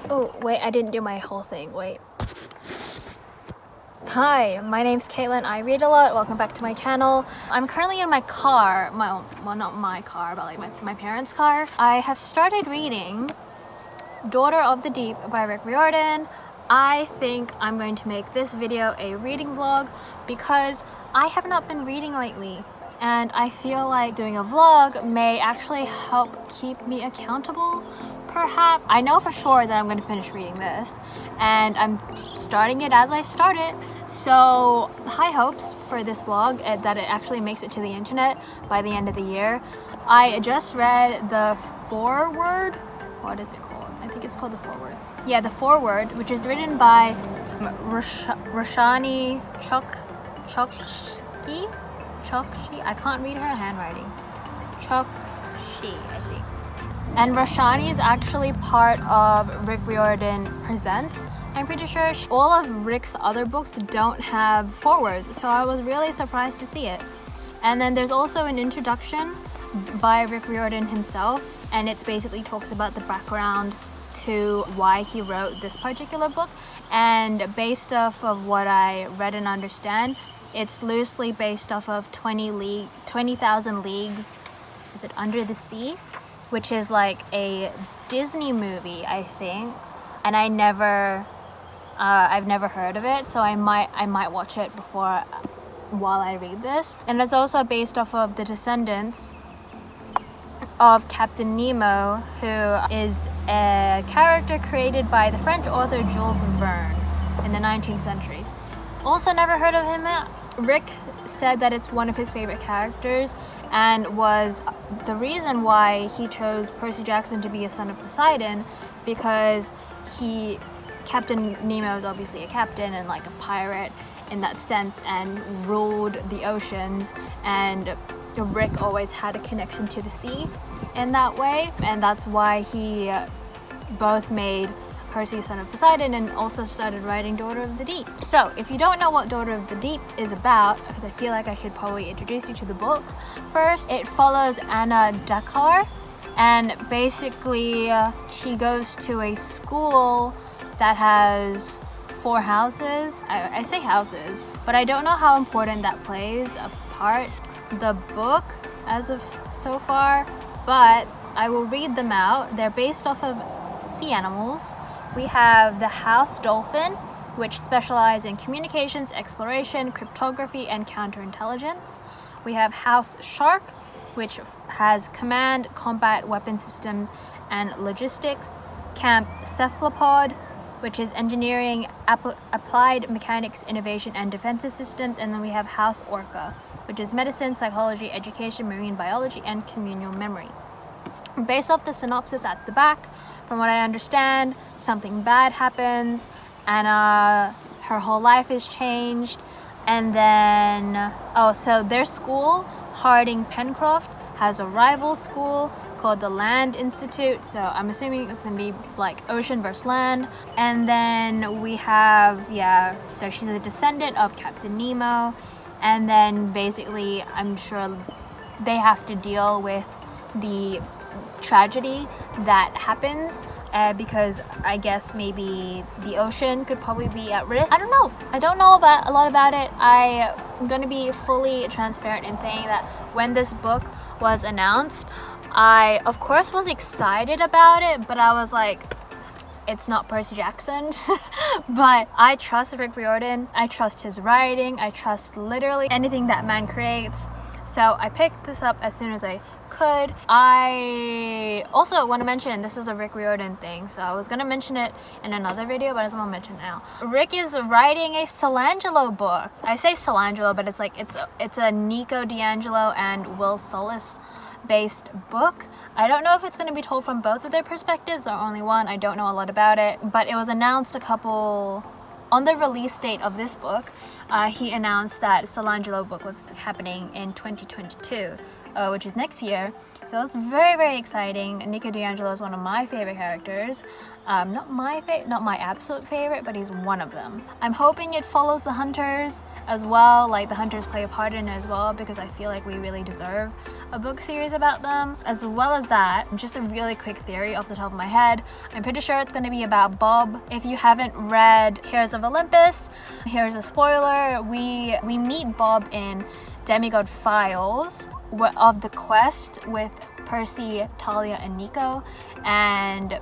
Oh, wait, I didn't do my whole thing. Wait. Hi, my name's Caitlin. I read a lot. Welcome back to my channel. I'm currently in my car. Well, not my car, but like my parents' car. I have started reading Daughter of the Deep by Riordan. I think I'm going to make this video a reading vlog because I have not been reading lately. And I feel like doing a vlog may actually help keep me accountable, perhaps. I know for sure that I'm going to finish reading this, and I'm starting it as I start it, so high hopes for this vlog that it actually makes it to the internet by the end of the year. I just read the foreword. What is it called? I think it's called the foreword. Yeah, the foreword, which is written by Roshani Chokshi. I can't read her handwriting. Chokshi, I think. And Roshani is actually part of Rick Riordan Presents. I'm pretty sure all of Rick's other books don't have forewords, so I was really surprised to see it. And then there's also an introduction by Rick Riordan himself, and it basically talks about the background to why he wrote this particular book. And based off of what I read and understand, it's loosely based off of 20,000 Leagues, is it Under the Sea? Which is like a Disney movie, I think. And I've never heard of it, so I might watch it while I read this. And it's also based off of the descendants of Captain Nemo, who is a character created by the French author Jules Verne in the 19th century. Also never heard of him. Rick said that it's one of his favorite characters and was the reason why he chose Percy Jackson to be a son of Poseidon, because Captain Nemo is obviously a captain and like a pirate in that sense and ruled the oceans, and Rick always had a connection to the sea in that way, and that's why he both made Percy, son of Poseidon, and also started writing Daughter of the Deep. So if you don't know what Daughter of the Deep is about, because I feel like I should probably introduce you to the book first, it follows Anna Dakar, and basically she goes to a school that has 4 houses. I say houses, but I don't know how important that plays a part the book as of so far, but I will read them out. They're based off of sea animals. We have the House Dolphin, which specializes in communications, exploration, cryptography, and counterintelligence. We have House Shark, which has command, combat, weapon systems, and logistics. Camp Cephalopod, which is engineering, applied mechanics, innovation, and defensive systems. And then we have House Orca, which is medicine, psychology, education, marine biology, and communal memory. Based off the synopsis at the back, from what I understand, something bad happens, and her whole life is changed. And then, so their school, Harding Pencroft, has a rival school called the Land Institute. So I'm assuming it's gonna be like ocean versus land. And then we have, so she's a descendant of Captain Nemo. And then basically, I'm sure they have to deal with the tragedy that happens because I guess maybe the ocean could probably be at risk. I don't know. I don't know a lot about it. I'm going to be fully transparent in saying that when this book was announced, I of course was excited about it, but I was like, it's not Percy Jackson. But I trust Rick Riordan. I trust his writing. I trust literally anything that man creates. So I picked this up as soon as I could. I also want to mention this is a Rick Riordan thing, so I was going to mention it in another video, but I just want to mention it now. Rick is writing a Colangelo book. I say Colangelo, but it's like it's a Nico D'Angelo and Will Solis based book. I don't know if it's going to be told from both of their perspectives or only one. I don't know a lot about it, but it was announced on the release date of this book. He announced that Colangelo book was happening in 2022. which is next year. So that's very, very exciting. Nico D'Angelo is one of my favorite characters. Not my absolute favorite, but he's one of them. I'm hoping it follows the Hunters as well, like the Hunters play a part in it as well, because I feel like we really deserve a book series about them. As well as that, just a really quick theory off the top of my head, I'm pretty sure it's going to be about Bob. If you haven't read Heroes of Olympus, here's a spoiler. We meet Bob in Demigod Files of the quest with Percy, Talia, and Nico, and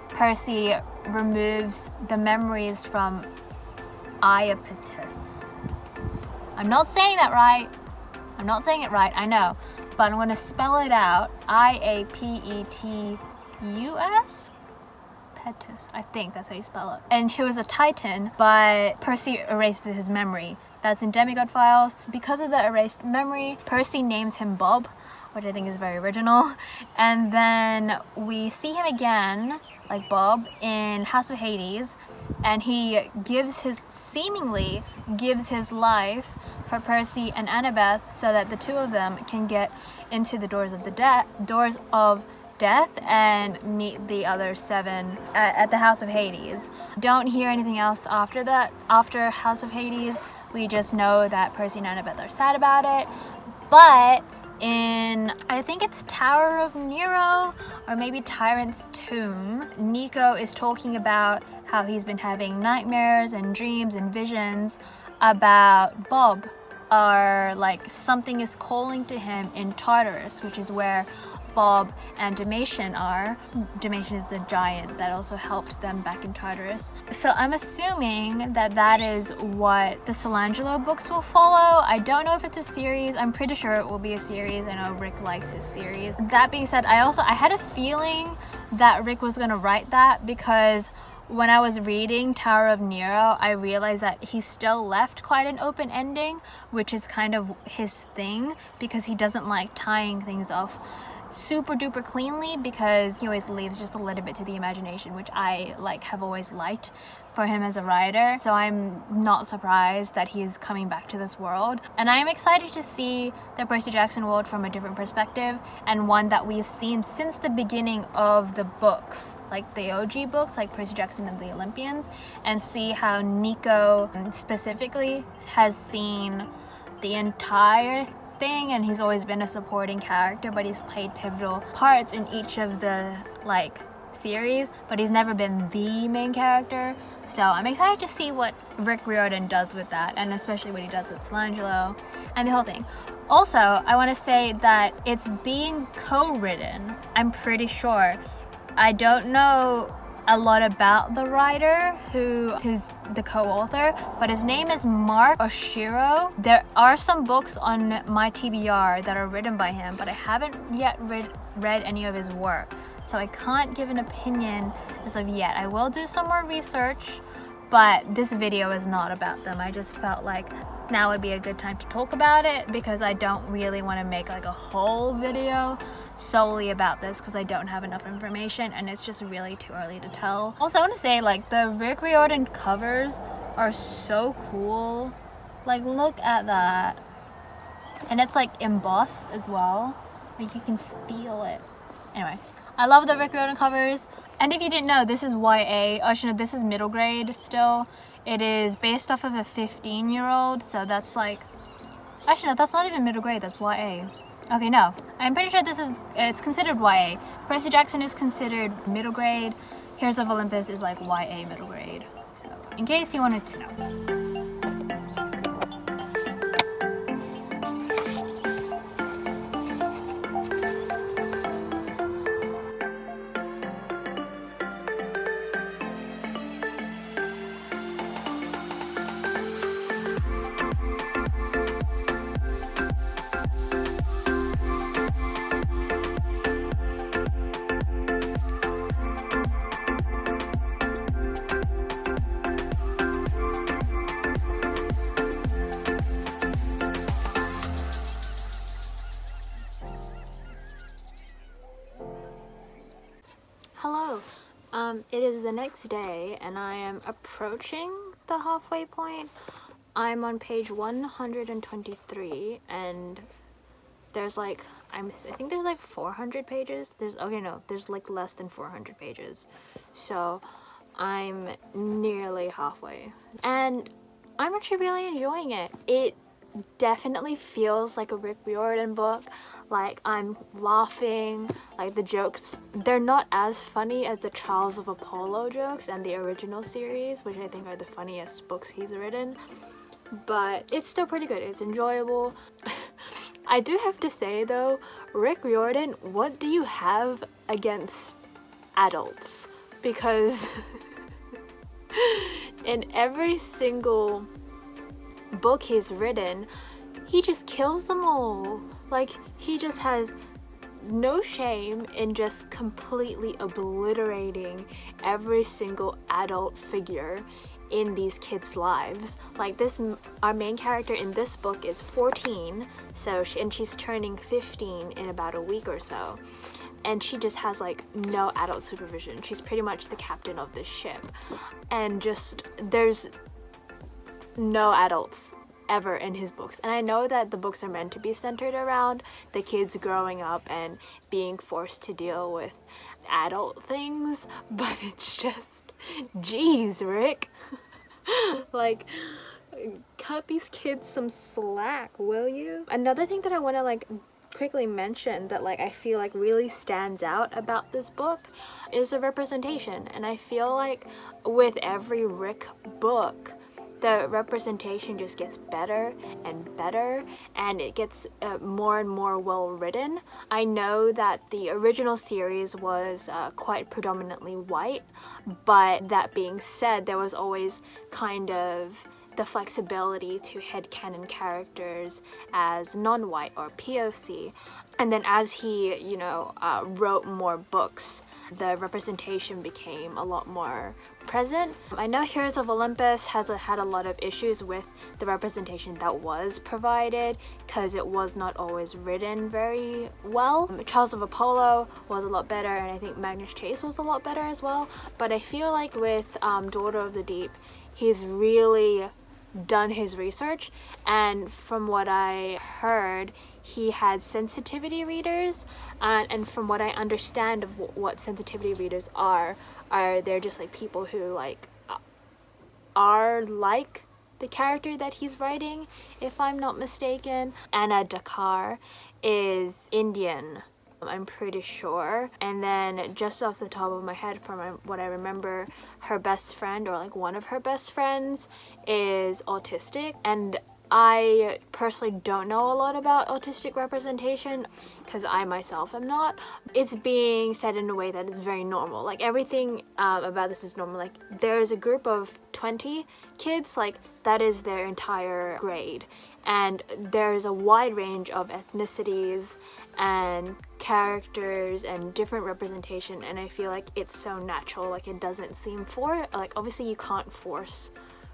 Percy removes the memories from Iapetus. I'm not saying that right. I'm not saying it right, I know, but I'm going to spell it out. Iapetus? Petus, I think that's how you spell it. And he was a Titan, but Percy erases his memory. That's in Demigod Files. Because of the erased memory, Percy names him Bob, which I think is very original. And then we see him again, like Bob, in House of Hades, and he seemingly gives his life for Percy and Annabeth so that the two of them can get into the doors of death and meet the other 7 at the House of Hades. Don't hear anything else after that. After House of Hades, we just know that Percy and Annabeth are sad about it. But in, I think it's Tower of Nero or maybe Tyrant's Tomb, Nico is talking about how he's been having nightmares and dreams and visions about Bob, or like something is calling to him in Tartarus, which is where Bob and Damatian are. Damatian is the giant that also helped them back in Tartarus. So I'm assuming that that is what the Solangelo books will follow. I don't know if it's a series. I'm pretty sure it will be a series. I know Rick likes his series. That being said, I had a feeling that Rick was going to write that, because when I was reading Tower of Nero, I realized that he still left quite an open ending, which is kind of his thing, because he doesn't like tying things off super duper cleanly, because he always leaves just a little bit to the imagination, which I have always liked for him as a writer. So I'm not surprised that he's coming back to this world, and I'm excited to see the Percy Jackson world from a different perspective, and one that we've seen since the beginning of the books, like the OG books, like Percy Jackson and the Olympians, and see how Nico specifically has seen the entire thing, and he's always been a supporting character, but he's played pivotal parts in each of the series, but he's never been the main character. So I'm excited to see what Rick Riordan does with that, and especially what he does with Solangelo and the whole thing. Also, I want to say that it's being co-written, I'm pretty sure. I don't know a lot about the writer who's the co-author, but his name is Mark Oshiro. There are some books on my TBR that are written by him, but I haven't yet read any of his work, so I can't give an opinion as of yet. I will do some more research, but this video is not about them. I just felt like now would be a good time to talk about it, because I don't really want to make a whole video solely about this, because I don't have enough information and it's just really too early to tell. Also, I want to say the Rick Riordan covers are so cool. Look at that, and it's embossed as well, you can feel it. Anyway, I love the Rick Riordan covers. And if you didn't know, this is YA. Actually, no, this is middle grade still. It is based off of a 15-year-old, so that's actually no, that's not even middle grade, that's YA. Okay, no, I'm pretty sure it's considered YA. Percy Jackson is considered middle grade. Heroes of Olympus is YA middle grade. So, in case you wanted to know. Hello, it is the next day and I am approaching the halfway point. I'm on page 123 and there's like, I think there's like 400 pages. There's like less than 400 pages. So I'm nearly halfway. And I'm actually really enjoying it. It definitely feels like a Rick Riordan book. Like, I'm laughing, like the jokes, they're not as funny as the Trials of Apollo jokes and the original series, which I think are the funniest books he's written, but it's still pretty good. It's enjoyable. I do have to say though, Rick Riordan, what do you have against adults? Because in every single book he's written, he just kills them all. Like, he just has no shame in just completely obliterating every single adult figure in these kids' lives. Like, this, our main character in this book is 14, and she's turning 15 in about a week or so, and she just has like no adult supervision. She's pretty much the captain of this ship, and just there's no adults ever in his books. And I know that the books are meant to be centered around the kids growing up and being forced to deal with adult things, but it's just, geez, Rick. Like, cut these kids some slack, will you? Another thing that I want to like quickly mention that like I feel like really stands out about this book is the representation. And I feel like with every Rick book, the representation just gets better and better, and it gets more and more well written. I know that the original series was quite predominantly white, but that being said, there was always kind of the flexibility to headcanon characters as non-white or POC. And then as he, wrote more books, the representation became a lot more present. I know Heroes of Olympus has had a lot of issues with the representation that was provided because it was not always written very well. Trials of Apollo was a lot better, and I think Magnus Chase was a lot better as well. But I feel like with Daughter of the Deep, he's really done his research, and from what I heard, he had sensitivity readers, and from what I understand of what sensitivity readers are they're just like people who like are like the character that he's writing, if I'm not mistaken. Anna Dakar is Indian, I'm pretty sure. And then just off the top of my head, from what I remember, her best friend, or like one of her best friends, is autistic. And I personally don't know a lot about autistic representation because I myself am not. It's being said in a way that is very normal. Like, everything about this is normal. Like, there's a group of 20 kids, like that is their entire grade. And there's a wide range of ethnicities and characters and different representation, and I feel like it's so natural. Like, it doesn't seem like, obviously you can't force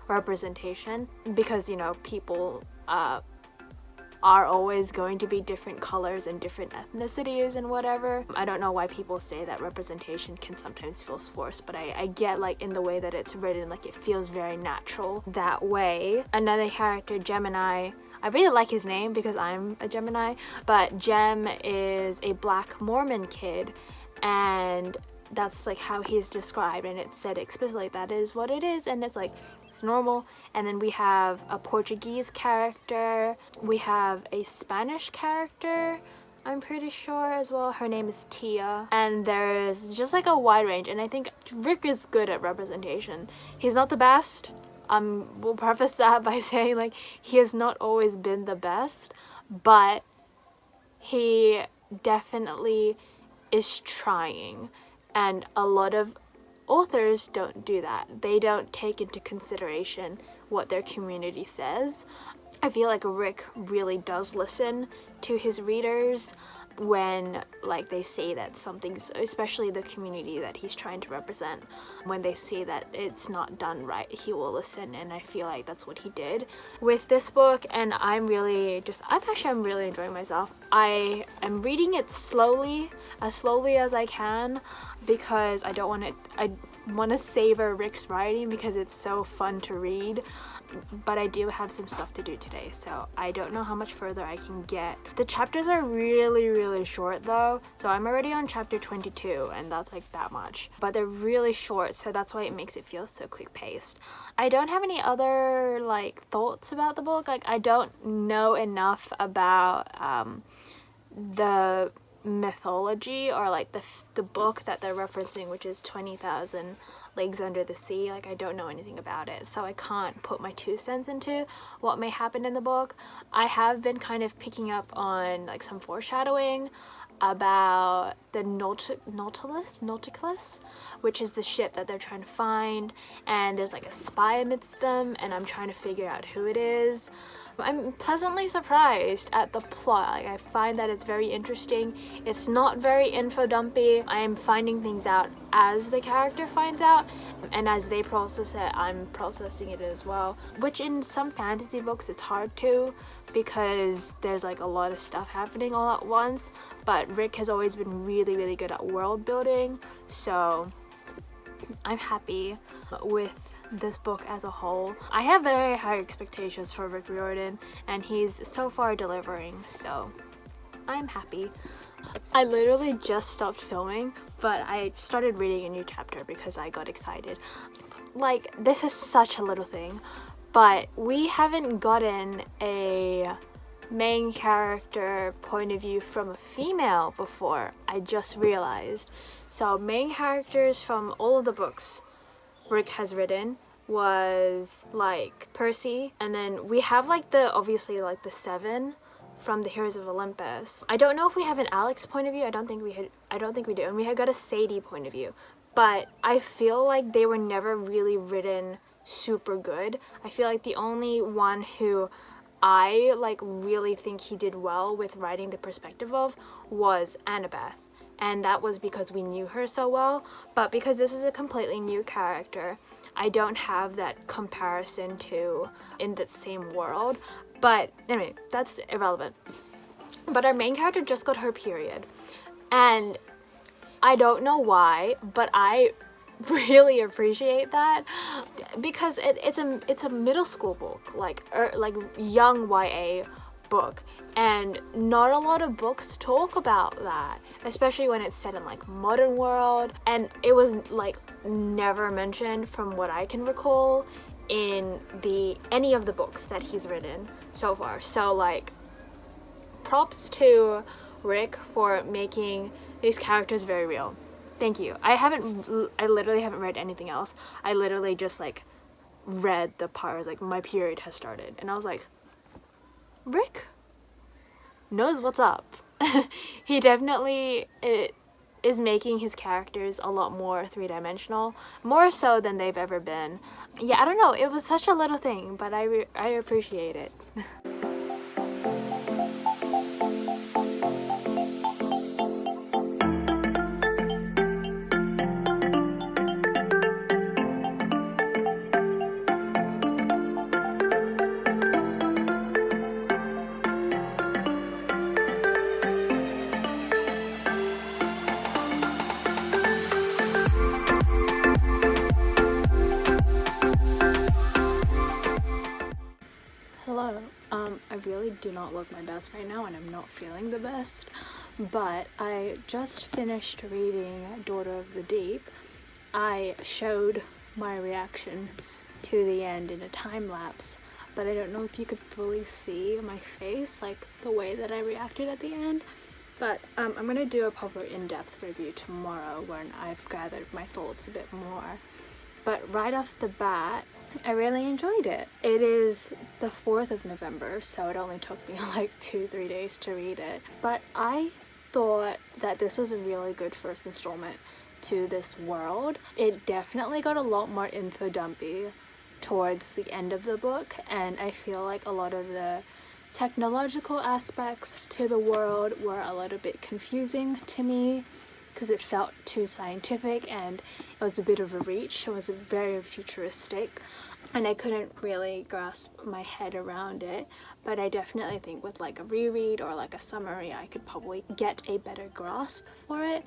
representation because people are always going to be different colors and different ethnicities and whatever. I don't know why people say that representation can sometimes feel forced, but I get, like, in the way that it's written, like, it feels very natural that way. Another character, Gemini, I really like his name because I'm a Gemini, but Gem is a Black Mormon kid, and that's like how he's described, and it's said explicitly that is what it is, and it's like, it's normal. And then we have a Portuguese character, we have a Spanish character, I'm pretty sure as well. Her name is Tia, and there's just like a wide range, and I think Rick is good at representation. He's not the best. We'll preface that by saying, like, he has not always been the best, but he definitely is trying. And a lot of authors don't do that. They don't take into consideration what their community says. I feel like Rick really does listen to his readers when, like, they say that something's, especially the community that he's trying to represent, when they say that it's not done right, he will listen, and I feel like that's what he did with this book. And I'm really enjoying myself. I I'm reading it slowly as I can, because I want to savor Rick's writing because it's so fun to read. But I do have some stuff to do today, so I don't know how much further I can get. The chapters are really short though, so I'm already on chapter 22, and that's like that much. But they're really short, so that's why it makes it feel so quick paced. I don't have any other like thoughts about the book. Like, I don't know enough about the mythology, or like the book that they're referencing, which is 20,000 Leagues Under the Sea. Like, I don't know anything about it, so I can't put my 2 cents into what may happen in the book. I have been kind of picking up on like some foreshadowing about the Nautilus, which is the ship that they're trying to find, and there's like a spy amidst them, and I'm trying to figure out who it is. I'm pleasantly surprised at the plot. Like, I find that it's very interesting. It's not very info dumpy. I am finding things out as the character finds out, and as they process it, I'm processing it as well. Which in some fantasy books it's hard to, because there's like a lot of stuff happening all at once. But Rick has always been really good at world building, so I'm happy with this book as a whole. I have very high expectations for Rick Riordan, and he's so far delivering, so I'm happy. I literally just stopped filming, but I started reading a new chapter because I got excited. Like, this is such a little thing, but we haven't gotten a main character point of view from a female before, I just realized. So main characters from all of the books Rick has written was like Percy, and then we have like obviously like the 7 from the Heroes of Olympus. I don't know if we have an Alex point of view. I don't think we do, and we have got a Sadie point of view, but I feel like they were never really written super good. I feel like the only one who I like really think he did well with writing the perspective of was Annabeth, and that was because we knew her so well. But because this is a completely new character, I don't have that comparison to in the same world. But anyway, that's irrelevant. But our main character just got her period, and I don't know why, but I really appreciate that, because it's a middle school book, like young YA book, and not a lot of books talk about that, especially when it's set in like modern world, and it was like never mentioned from what I can recall in any of the books that he's written so far. So like, props to Rick for making these characters very real. Thank you. I literally haven't read anything else. I literally just like read the part like my period has started, and I was like, Rick knows what's up. He definitely is making his characters a lot more 3-dimensional, more so than they've ever been. Yeah, I don't know, it was such a little thing, but I appreciate it. Hello. I really do not look my best right now, and I'm not feeling the best, but I just finished reading Daughter of the Deep. I showed my reaction to the end in a time lapse, but I don't know if you could fully see my face, like the way that I reacted at the end. But I'm gonna do a proper in-depth review tomorrow when I've gathered my thoughts a bit more. But right off the bat, I really enjoyed it. It is the 4th of November, so it only took me like 2-3 days to read it. But I thought that this was a really good first installment to this world. It definitely got a lot more info dumpy towards the end of the book, and I feel like a lot of the technological aspects to the world were a little bit confusing to me, because it felt too scientific and it was a bit of a reach. It was very futuristic. and I couldn't really grasp my head around it, but I definitely think with like a reread or like a summary I could probably get a better grasp for it.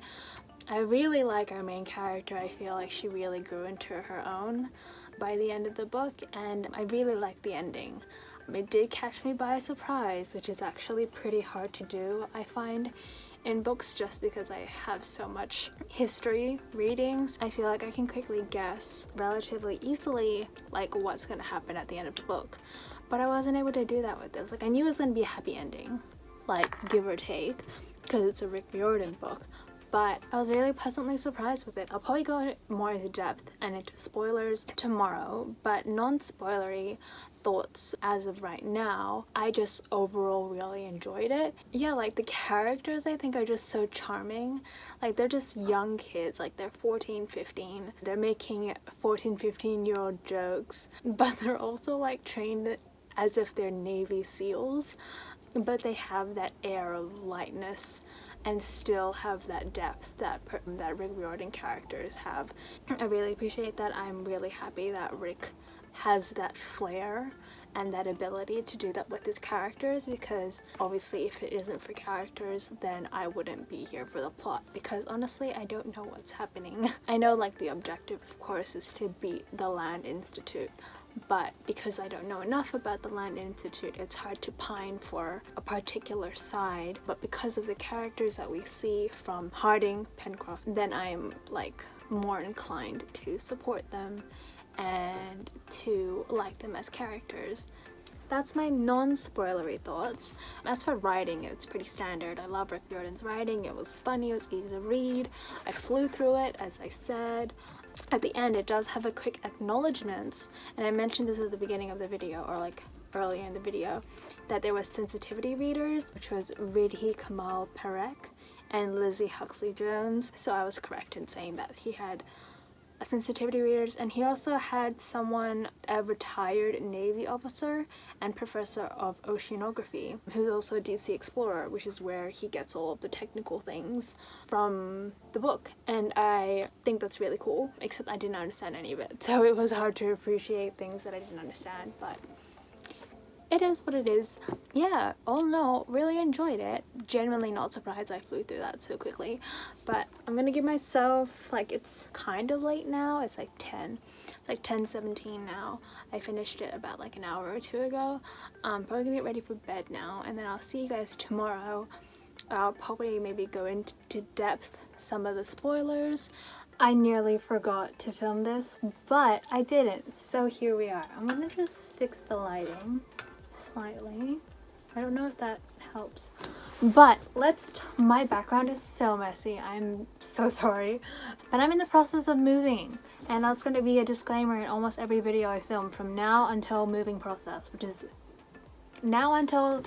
I really like our main character. I feel like she really grew into her own by the end of the book, and I really like the ending. It did catch me by surprise, which is actually pretty hard to do, I find, in books, just because I have so much history readings. I feel like I can quickly guess relatively easily like what's gonna happen at the end of the book, but I wasn't able to do that with this. Like, I knew it was gonna be a happy ending, like give or take, because it's a Rick Riordan book, but I was really pleasantly surprised with it. I'll probably go more into depth and into spoilers tomorrow, but non-spoilery thoughts as of right now, I just overall really enjoyed it. Yeah, like the characters I think are just so charming. Like, they're just young kids, like they're 14, 15. They're making 14, 15-year-old jokes, but they're also like trained as if they're Navy SEALs, but they have that air of lightness and still have that depth that Rick Riordan characters have. I really appreciate that. I'm really happy that Rick has that flair and that ability to do that with his characters, because obviously if it isn't for characters then I wouldn't be here for the plot, because honestly I don't know what's happening. I know like the objective of course is to beat the Land Institute, but because I don't know enough about the Land Institute, it's hard to pine for a particular side. But because of the characters that we see from Harding, Pencroff, then I'm like more inclined to support them and to like them as characters. That's my non-spoilery thoughts. As for writing, it's pretty standard. I love Rick Riordan's writing. It was funny, it was easy to read. I flew through it, as I said. At the end, it does have a quick acknowledgements, and I mentioned this at the beginning of the video, or like earlier in the video, that there was sensitivity readers, which was Ridhi Kamal Parekh and Lizzie Huxley Jones. So I was correct in saying that he had sensitivity readers, and he also had someone, a retired Navy officer and professor of oceanography, who's also a deep sea explorer, which is where he gets all of the technical things from the book. And I think that's really cool, except I didn't understand any of it, so it was hard to appreciate things that I didn't understand, but it is what it is. Yeah, all in all, really enjoyed it. Genuinely not surprised I flew through that so quickly. But I'm gonna give myself, like, it's kind of late now. It's like 10. It's like 10:17 now. I finished it about like an hour or two ago. Probably gonna get ready for bed now, and then I'll see you guys tomorrow. I'll probably maybe go into depth some of the spoilers. I nearly forgot to film this, but I didn't, so here we are. I'm gonna just fix the lighting slightly. I don't know if that helps, but my background is so messy. I'm so sorry, but I'm in the process of moving, and that's going to be a disclaimer in almost every video I film from now until moving process, which is now until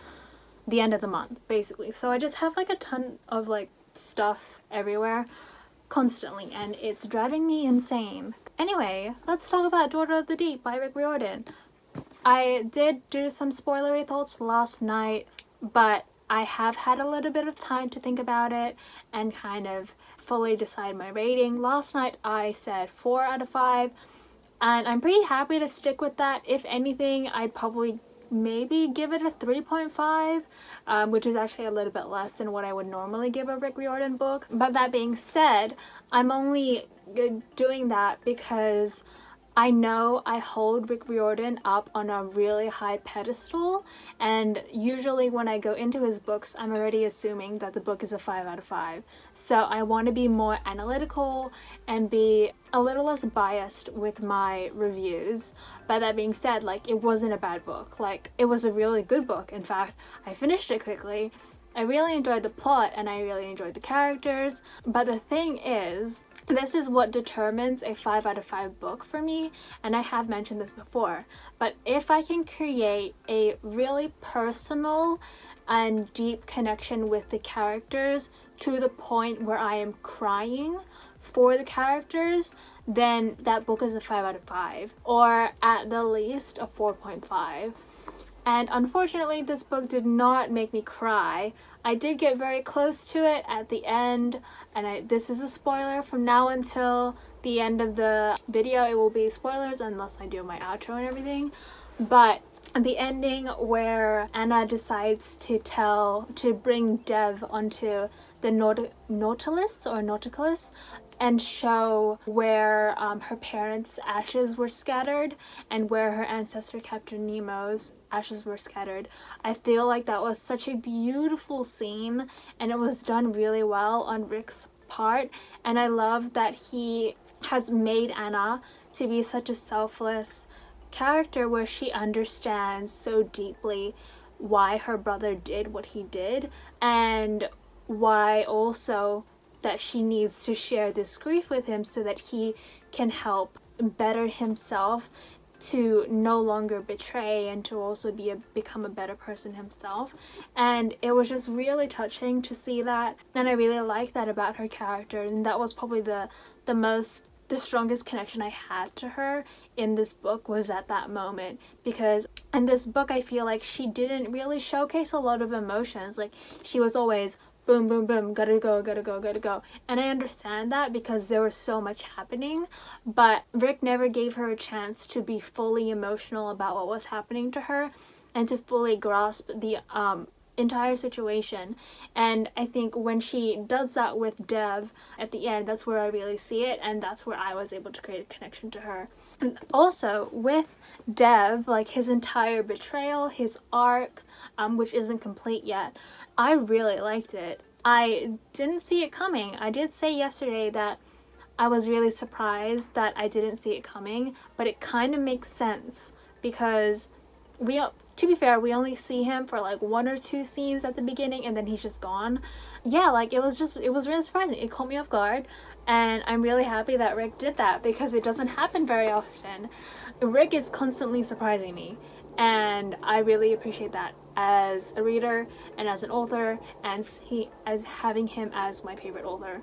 the end of the month basically. So I just have like a ton of like stuff everywhere constantly, and it's driving me insane. Anyway, let's talk about Daughter of the Deep by Rick Riordan. I did do some spoilery thoughts last night, but I have had a little bit of time to think about it and kind of fully decide my rating. Last night I said 4 out of 5, and I'm pretty happy to stick with that. If anything, I'd probably maybe give it a 3.5, which is actually a little bit less than what I would normally give a Rick Riordan book. But that being said, I'm only doing that because I know I hold Rick Riordan up on a really high pedestal, and usually when I go into his books, I'm already assuming that the book is a 5 out of 5. So I want to be more analytical and be a little less biased with my reviews. But that being said, like, it wasn't a bad book. Like, it was a really good book. In fact, I finished it quickly. I really enjoyed the plot and I really enjoyed the characters. But the thing is, this is what determines a 5 out of 5 book for me, and I have mentioned this before, but if I can create a really personal and deep connection with the characters to the point where I am crying for the characters, then that book is a 5 out of 5, or at the least a 4.5. And unfortunately, this book did not make me cry. I did get very close to it at the end, and this is a spoiler from now until the end of the video it will be spoilers unless I do my outro and everything. But the ending where Anna decides to bring Dev onto the Nautilus and show where her parents' ashes were scattered and where her ancestor Captain Nemo's ashes were scattered. I feel like that was such a beautiful scene, and it was done really well on Rick's part, and I love that he has made Anna to be such a selfless character where she understands so deeply why her brother did what he did, and why also that she needs to share this grief with him so that he can help better himself, to no longer betray and to also become a better person himself. And it was just really touching to see that, and I really like that about her character, and that was probably the strongest connection I had to her in this book was at that moment, because in this book I feel like she didn't really showcase a lot of emotions. Like, she was always boom, boom, boom, gotta go. And I understand that because there was so much happening, but Rick never gave her a chance to be fully emotional about what was happening to her and to fully grasp the entire situation. And I think when she does that with Dev at the end, that's where I really see it, and that's where I was able to create a connection to her. And also with Dev, like his entire betrayal, his arc, which isn't complete yet, I really liked it. I didn't see it coming. I did say yesterday that I was really surprised that I didn't see it coming, but it kind of makes sense because to be fair, we only see him for like 1 or 2 scenes at the beginning and then he's just gone. Yeah, like it was really surprising. It caught me off guard, and I'm really happy that Rick did that because it doesn't happen very often. Rick is constantly surprising me, and I really appreciate that as a reader and as an author, and as having him as my favorite author.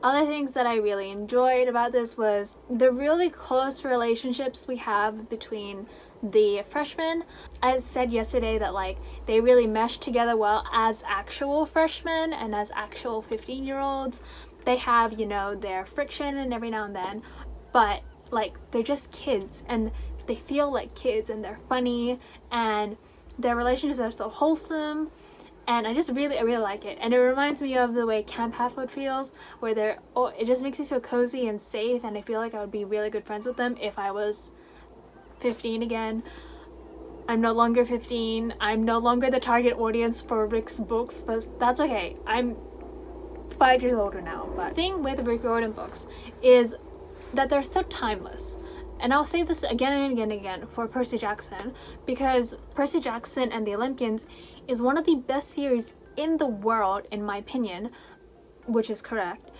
Other things that I really enjoyed about this was the really close relationships we have between the freshmen. I said yesterday that like they really mesh together well as actual freshmen and as actual 15-year-olds. They have, you know, their friction and every now and then, but like they're just kids and they feel like kids and they're funny and their relationships are so wholesome. And I really like it, and it reminds me of the way Camp Halfwood feels, where it just makes me feel cozy and safe, and I feel like I would be really good friends with them if I was 15 again. I'm no longer 15. I'm no longer the target audience for Rick's books, but that's okay. I'm 5 years older now. But the thing with Rick Riordan books is that they're so timeless. And I'll say this again and again and again for Percy Jackson, because Percy Jackson and the Olympians is one of the best series in the world, in my opinion, which is correct,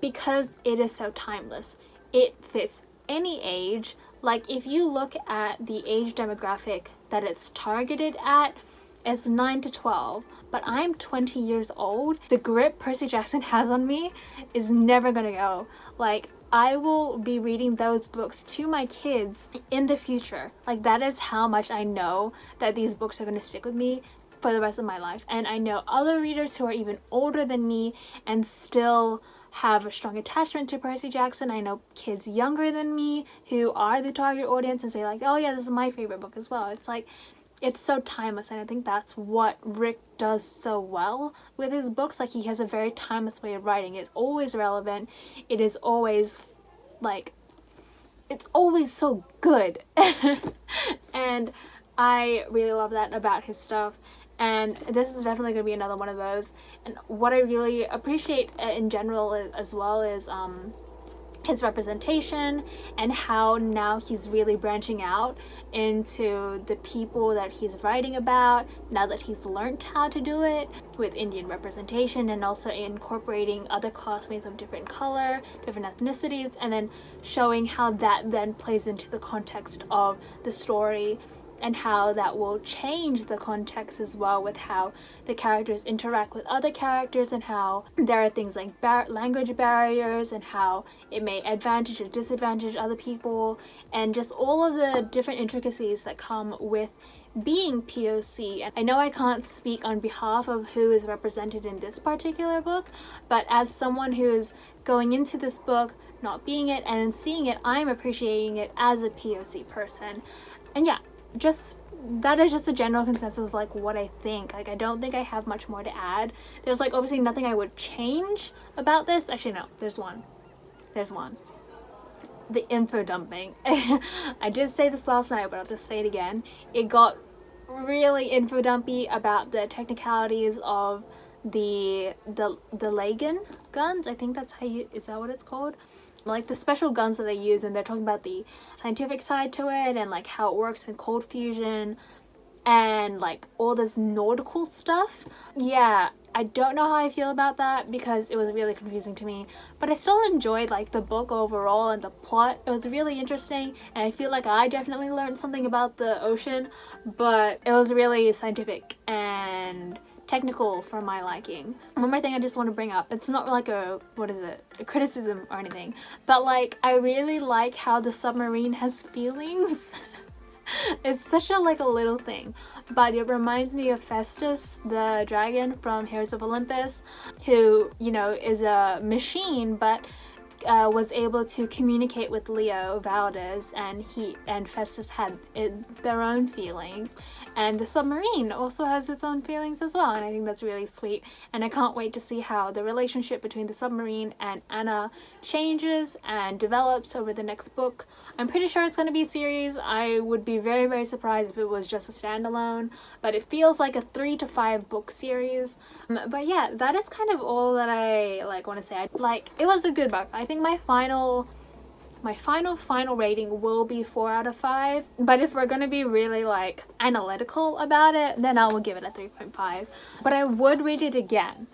because it is so timeless. It fits any age. Like, if you look at the age demographic that it's targeted at, it's 9 to 12, but I'm 20 years old. The grip Percy Jackson has on me is never gonna go. Like, I will be reading those books to my kids in the future. Like, that is how much I know that these books are going to stick with me for the rest of my life. And I know other readers who are even older than me and still have a strong attachment to Percy Jackson. I know kids younger than me who are the target audience and say like, oh yeah, this is my favorite book as well. It's like, it's so timeless, and I think that's what Rick does so well with his books. Like, he has a very timeless way of writing. It's always relevant. It is always like, it's always so good. And I really love that about his stuff, and this is definitely going to be another one of those. And what I really appreciate in general as well is his representation, and how now he's really branching out into the people that he's writing about now that he's learned how to do it with Indian representation, and also incorporating other classmates of different color, different ethnicities, and then showing how that then plays into the context of the story, and how that will change the context as well with how the characters interact with other characters, and how there are things like language barriers, and how it may advantage or disadvantage other people, and just all of the different intricacies that come with being POC. And I know I can't speak on behalf of who is represented in this particular book, but as someone who's going into this book not being it, and in seeing it, I'm appreciating it as a POC person. And yeah, just that is just a general consensus of like what I think. Like, I don't think I have much more to add. There's like obviously nothing I would change about this. Actually, no, there's one. The info dumping. I did say this last night, but I'll just say it again. It got really info dumpy about the technicalities of the Lagan guns. I think that's how you, is that what it's called? Like the special guns that they use, and they're talking about the scientific side to it and like how it works in cold fusion and like all this nautical stuff. Yeah, I don't know how I feel about that because it was really confusing to me, but I still enjoyed like the book overall and the plot. It was really interesting, and I feel like I definitely learned something about the ocean, but it was really scientific and technical for my liking. One more thing I just want to bring up, it's not like a criticism or anything, but like I really like how the submarine has feelings. It's such a like a little thing, but it reminds me of Festus the dragon from Heroes of Olympus, who, you know, is a machine but was able to communicate with Leo Valdez, and he and Festus had their own feelings, and the submarine also has its own feelings as well, and I think that's really sweet, and I can't wait to see how the relationship between the submarine and Anna changes and develops over the next book. I'm pretty sure it's going to be a series. I would be very, very surprised if it was just a standalone, but it feels like a 3 to 5 book series. But yeah, that is kind of all that I like want to say. Like, it was a good book. I think my final rating will be 4 out of 5, but if we're gonna be really like analytical about it, then I will give it a 3.5. But I would read it again.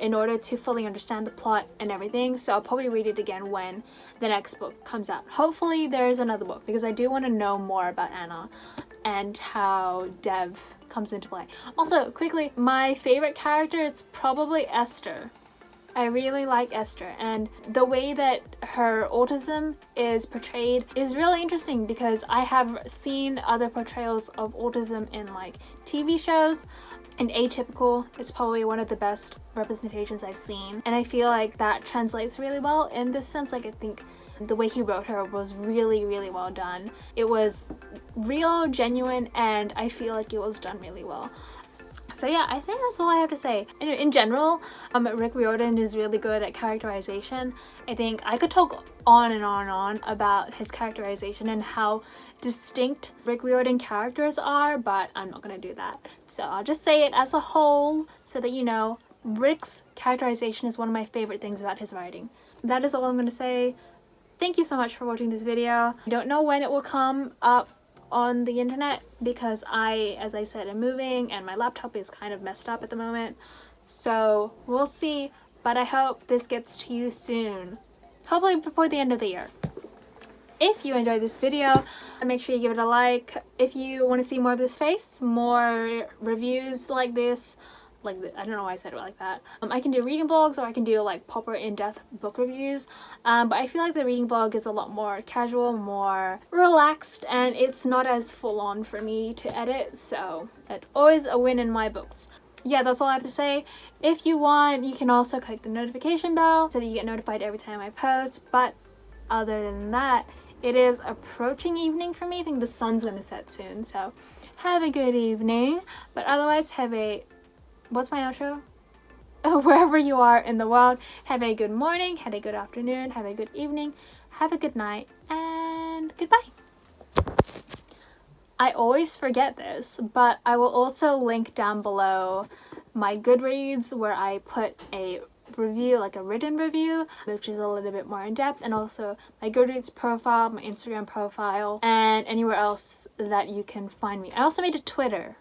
In order to fully understand the plot and everything, so I'll probably read it again when the next book comes out. Hopefully there's another book, because I do want to know more about Anna and how Dev comes into play. Also, quickly, my favorite character is probably Esther. I really like Esther, and the way that her autism is portrayed is really interesting, because I have seen other portrayals of autism in like TV shows, and Atypical is probably one of the best representations I've seen, and I feel like that translates really well in this sense. Like, I think the way he wrote her was really, really well done. It was real, genuine, and I feel like it was done really well. So yeah, I think that's all I have to say. In general, Rick Riordan is really good at characterization. I think I could talk on and on and on about his characterization and how distinct Rick Riordan characters are, but I'm not going to do that. So I'll just say it as a whole so that you know, Rick's characterization is one of my favorite things about his writing. That is all I'm going to say. Thank you so much for watching this video. I don't know when it will come up on the internet because as I said, I'm moving and my laptop is kind of messed up at the moment, so we'll see, but I hope this gets to you soon, hopefully before the end of the year. If you enjoyed this video, make sure you give it a like. If you want to see more of this face, more reviews like this, I don't know why I said it like that. I can do reading vlogs, or I can do like proper in-depth book reviews, but I feel like the reading vlog is a lot more casual, more relaxed, and it's not as full-on for me to edit, so that's always a win in my books. Yeah, that's all I have to say. If you want, you can also click the notification bell so that you get notified every time I post, but other than that, it is approaching evening for me. I think the sun's gonna set soon, so have a good evening, but otherwise have a what's my outro? Wherever you are in the world, have a good morning, have a good afternoon, have a good evening, have a good night, and goodbye. I always forget this, but I will also link down below my Goodreads, where I put a review, like a written review, which is a little bit more in depth, and also my Goodreads profile, my Instagram profile, and anywhere else that you can find me. I also made a Twitter,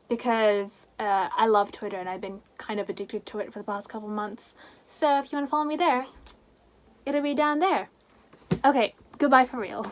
because I love Twitter and I've been kind of addicted to it for the past couple months. So if you want to follow me there, it'll be down there. Okay, goodbye for real.